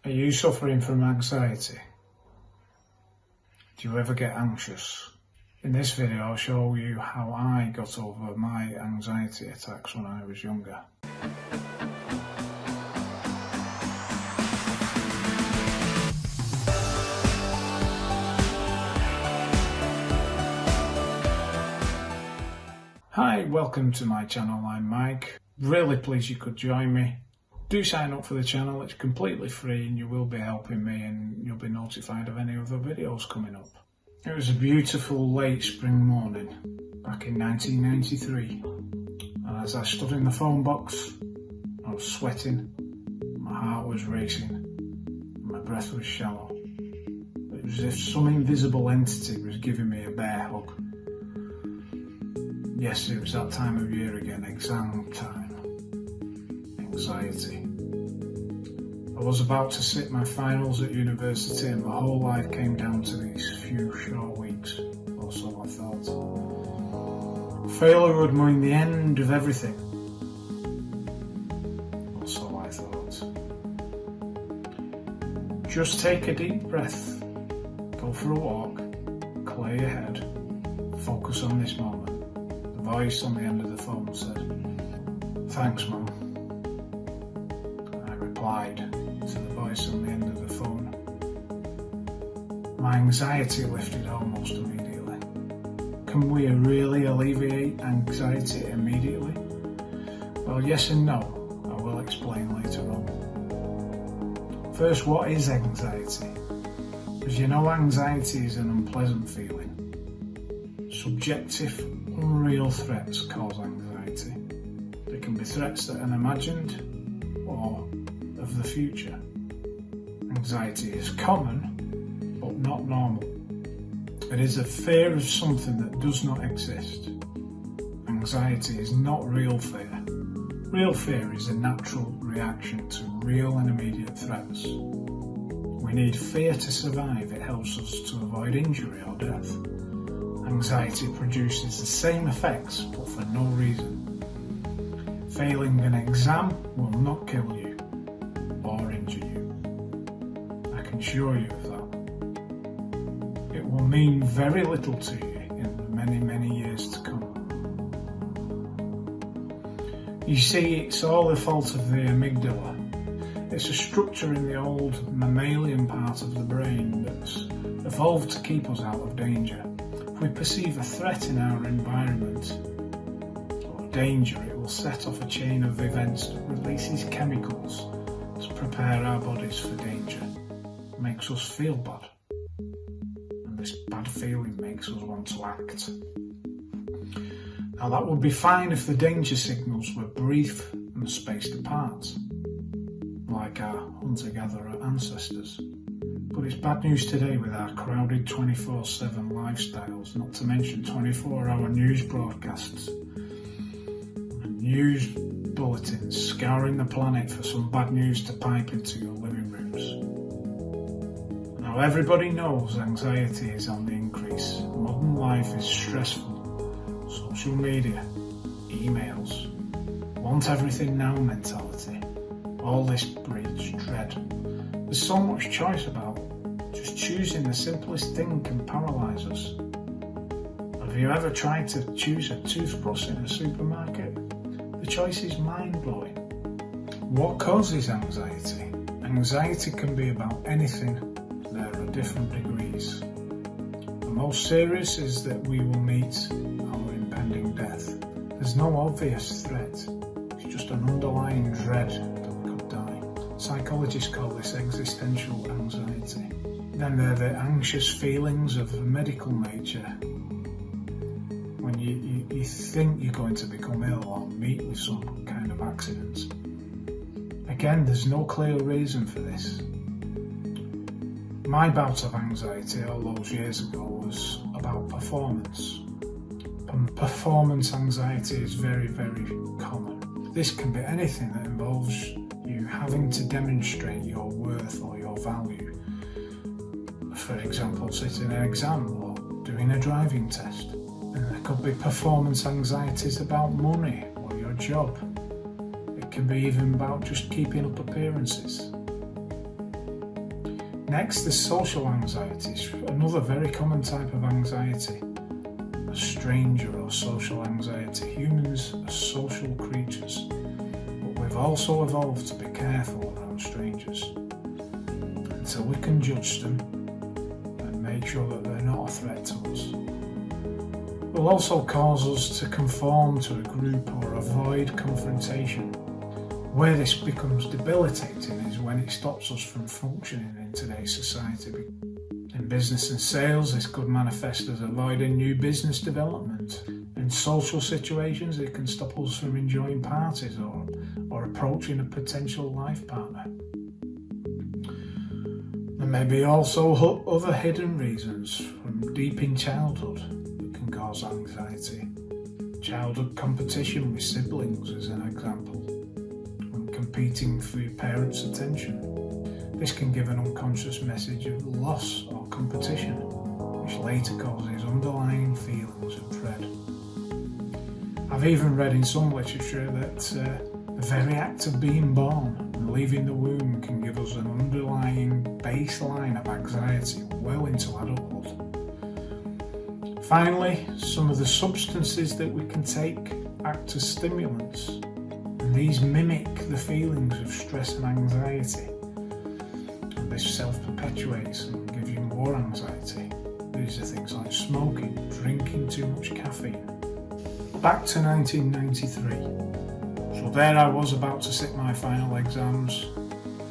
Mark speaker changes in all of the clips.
Speaker 1: Are you suffering from anxiety? Do you ever get anxious? In this video I'll show you how I got over my anxiety attacks when I was younger. Hi, welcome to my channel. I'm Mike. Really pleased you could join me. Do sign up for the channel, it's completely free and you will be helping me and you'll be notified of any other videos coming up. It was a beautiful late spring morning back in 1993 and as I stood in the phone box I was sweating, my heart was racing and my breath was shallow. It was as if some invisible entity was giving me a bear hug. Yes, it was that time of year again, exam time. Anxiety. I was about to sit my finals at university and my whole life came down to these few short weeks, or so I thought. Failure would mean the end of everything, or so I thought. Just take a deep breath, go for a walk, clear your head, focus on this moment. The voice on the end of the phone said, "Thanks, Mum." I replied to the voice on the end of the phone. My anxiety lifted almost immediately. Can we really alleviate anxiety immediately? Well, yes and no. I will explain later on. First, what is anxiety? As you know, anxiety is an unpleasant feeling. Subjective, unreal threats cause anxiety. They can be threats that are imagined or of the future. Anxiety is common, but not normal. It is a fear of something that does not exist. Anxiety is not real fear. Real fear is a natural reaction to real and immediate threats. We need fear to survive. It helps us to avoid injury or death. Anxiety produces the same effects, but for no reason. Failing an exam will not kill you or injure you. I can assure you of that. It will mean very little to you in the many years to come. You see, it's all the fault of the amygdala. It's a structure in the old mammalian part of the brain that's evolved to keep us out of danger. If we perceive a threat in our environment or danger, it will set off a chain of events that releases chemicals to prepare our bodies for danger. It makes us feel bad, and this bad feeling makes us want to act. Now that would be fine if the danger signals were brief and spaced apart, like our hunter-gatherer ancestors. But it's bad news today with our crowded 24/7 lifestyles, not to mention 24-hour news broadcasts and news bulletins scouring the planet for some bad news to pipe into your living rooms. Now everybody knows anxiety is on the increase. Modern life is stressful. Social media, emails, want everything now mentality. All this breeds dread. There's so much choice about. Just choosing the simplest thing can paralyse us. Have you ever tried to choose a toothbrush in a supermarket? The choice is mind-blowing. What causes anxiety? Anxiety can be about anything. There are different degrees. The most serious is that we will meet our impending death. There's no obvious threat. It's just an underlying dread that we could die. Psychologists call this existential anxiety. Then there are the anxious feelings of a medical nature. When you think you're going to become ill or meet with some kind of accident. Again, there's no clear reason for this. My bout of anxiety all those years ago was about performance. And performance anxiety is very common. This can be anything that involves you having to demonstrate your worth or your value. For example, sitting an exam or doing a driving test. And there could be performance anxieties about money or your job. It can be even about just keeping up appearances. Next is social anxiety, another very common type of anxiety. A stranger or social anxiety. Humans are social creatures, but we've also evolved to be careful around strangers until we can judge them and make sure that they're not a threat to us. It will also cause us to conform to a group or avoid confrontation. Where this becomes debilitating is when it stops us from functioning in today's society. In business and sales, this could manifest as avoiding new business development. In social situations, it can stop us from enjoying parties or approaching a potential life partner. There may be also other hidden reasons from deep in childhood that can cause anxiety. Childhood competition with siblings is an example. When competing for your parents' attention. This can give an unconscious message of loss or competition, which later causes underlying feelings of dread. I've even read in some literature that the very act of being born and leaving the womb can give us an underlying baseline of anxiety well into adulthood. Finally, some of the substances that we can take act as stimulants, and these mimic the feelings of stress and anxiety. This self-perpetuates and gives you more anxiety. These are things like smoking, drinking too much caffeine. Back to 1993. So there I was about to sit my final exams.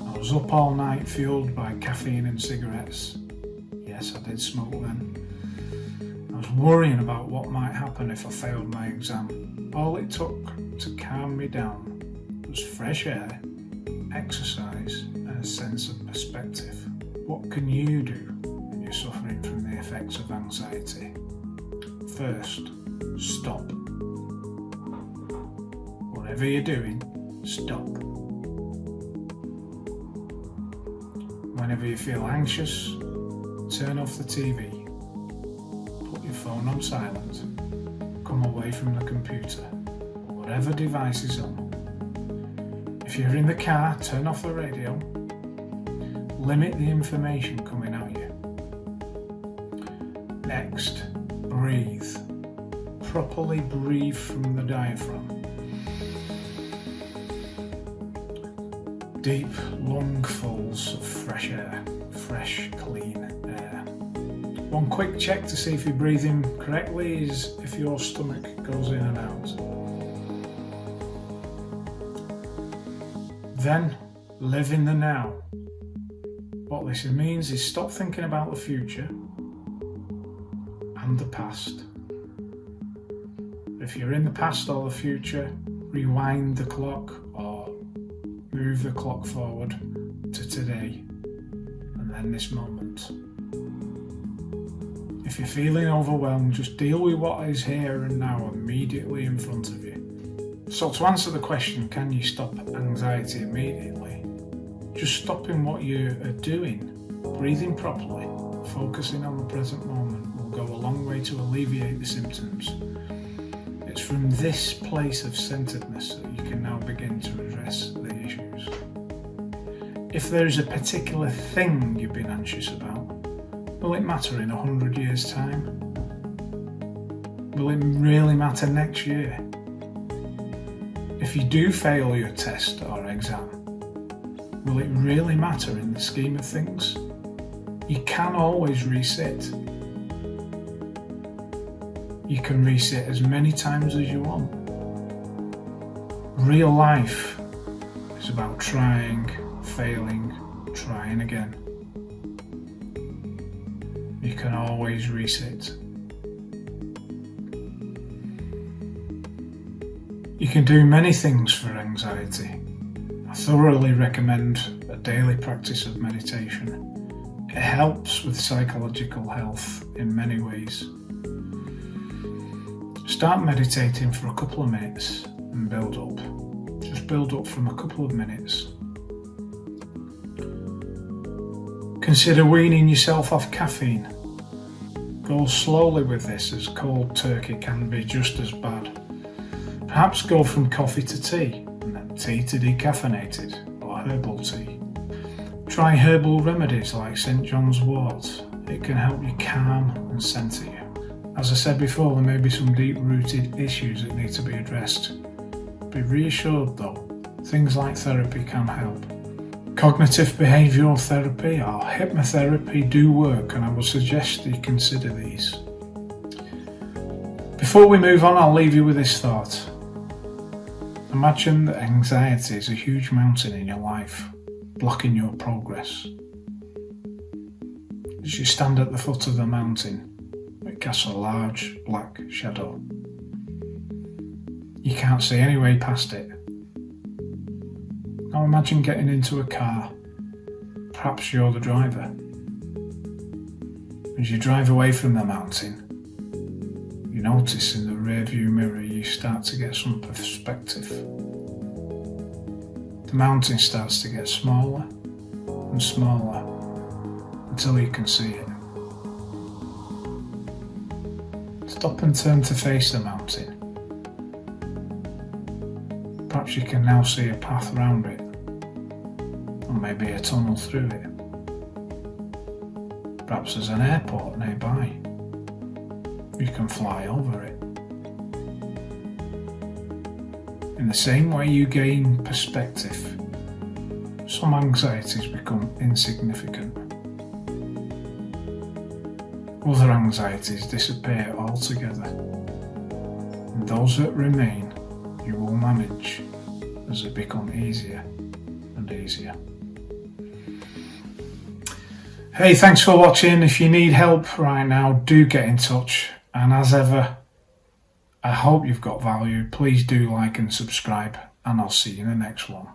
Speaker 1: I was up all night fueled by caffeine and cigarettes. Yes, I did smoke then. I was worrying about what might happen if I failed my exam. All it took to calm me down was fresh air, exercise, and a sense of perspective. What can you do when you're suffering from the effects of anxiety? First, stop. Whatever you're doing, stop. Whenever you feel anxious, turn off the TV. Put your phone on silent. Come away from the computer, or whatever device is on. If you're in the car, turn off the radio. Limit the information coming at you. Next, breathe. Properly breathe from the diaphragm. Deep lungfuls of fresh air, fresh, clean air. One quick check to see if you're breathing correctly is if your stomach goes in and out. Then, live in the now. What this means is stop thinking about the future and the past. If you're in the past or the future, rewind the clock or move the clock forward to today and then this moment. If you're feeling overwhelmed, just deal with what is here and now immediately in front of you. So to answer the question, can you stop anxiety immediately? Just stopping what you are doing, breathing properly, focusing on the present moment will go a long way to alleviate the symptoms. It's from this place of centeredness that you can now begin to address the issues. If there is a particular thing you've been anxious about, will it matter in 100 years' time? Will it really matter next year? If you do fail your test or exam, will it really matter in the scheme of things? You can always resit. You can resit as many times as you want. Real life is about trying, failing, trying again. You can always resit. You can do many things for anxiety. I thoroughly recommend a daily practice of meditation. It helps with psychological health in many ways. Start meditating for a couple of minutes and build up. Just build up from a couple of minutes. Consider weaning yourself off caffeine. Go slowly with this, as cold turkey can be just as bad. Perhaps go from coffee to tea, and then tea to decaffeinated or herbal tea. Try herbal remedies like St John's wort. It can help you calm and centre you. As I said before, there may be some deep-rooted issues that need to be addressed. Be reassured though, things like therapy can help. Cognitive behavioural therapy or hypnotherapy do work, and I would suggest that you consider these. Before we move on, I'll leave you with this thought. Imagine that anxiety is a huge mountain in your life, blocking your progress. As you stand at the foot of the mountain, it casts a large black shadow. You can't see any way past it. Now imagine getting into a car. Perhaps you're the driver. As you drive away from the mountain, you notice in the rear view mirror you start to get some perspective. The mountain starts to get smaller and smaller until you can see it. Stop and turn to face the mountain. Perhaps you can now see a path round it, or maybe a tunnel through it. Perhaps there's an airport nearby. You can fly over it. In the same way you gain perspective, some anxieties become insignificant. Other anxieties disappear altogether, and those that remain you will manage as they become easier and easier. Hey, thanks for watching. If you need help right now, do get in touch. And as ever, I hope you've got value. Please do like and subscribe, and I'll see you in the next one.